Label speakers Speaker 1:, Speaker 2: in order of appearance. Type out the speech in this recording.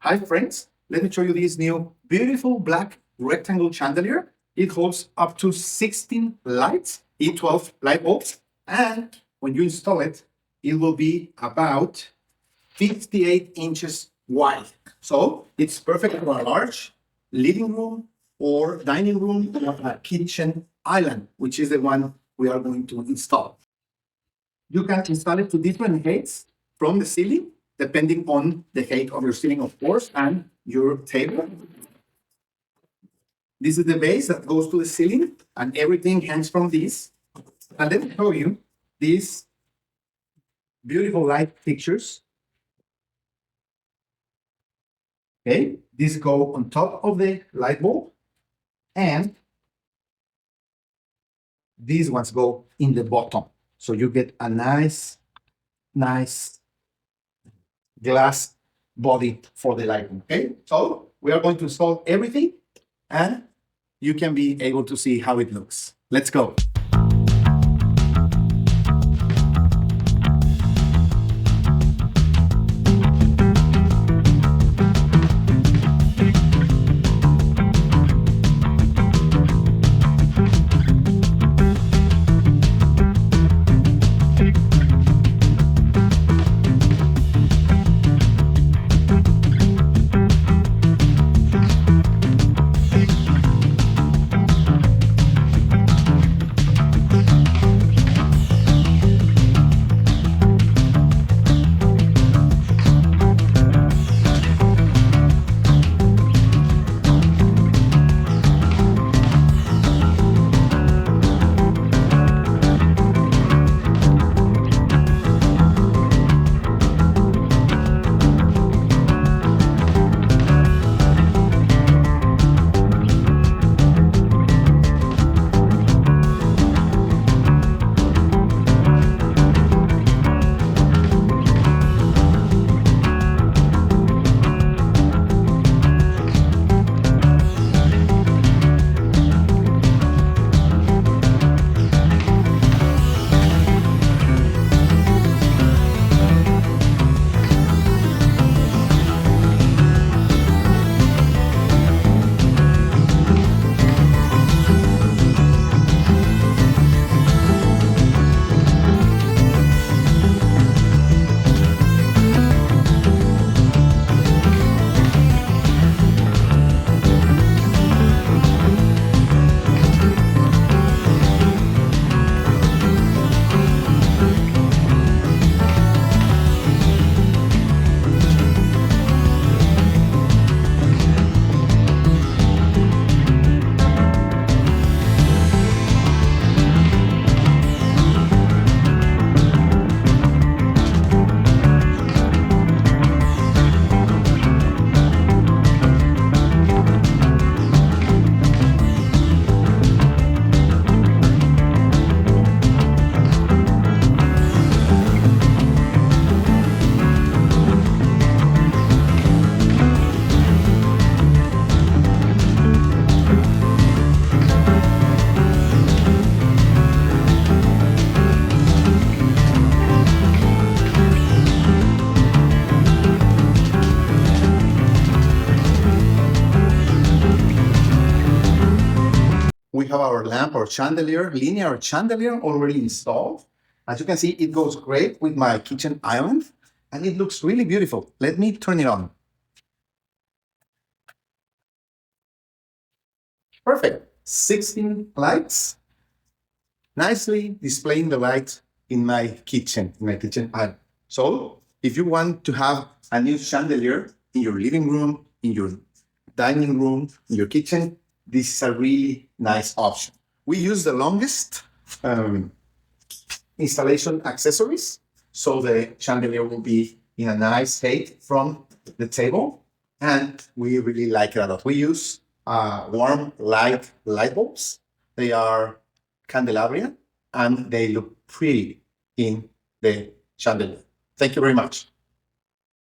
Speaker 1: Hi friends, let me show you this new beautiful black rectangle chandelier. It holds up to 16 lights, E12 light bulbs, and when you install it, it will be about 58 inches wide. So it's perfect for a large living room or dining room or a kitchen island, which is the one we are going to install. You can install it to different heights from the ceiling, depending on the height of your ceiling, of course, and your table. This is the base that goes to the ceiling, and everything hangs from this. And let me show you these beautiful light fixtures. Okay, these go on top of the light bulb, and these ones go in the bottom. So you get a nice glass body for the lighting. Okay, so we are going to install everything, and you can be able to see how it looks. Let's go. We have our lamp or chandelier, linear chandelier already installed. As you can see, it goes great with my kitchen island, and it looks really beautiful. Let me turn it on. Perfect. 16 lights, nicely displaying the light in my kitchen island. So if you want to have a new chandelier in your living room, in your dining room, in your kitchen, this is a really nice option. We use the longest installation accessories, so the chandelier will be in a nice height from the table, and we really like it a lot. We use warm light bulbs. They are candelabra, and they look pretty in the chandelier. Thank you very much.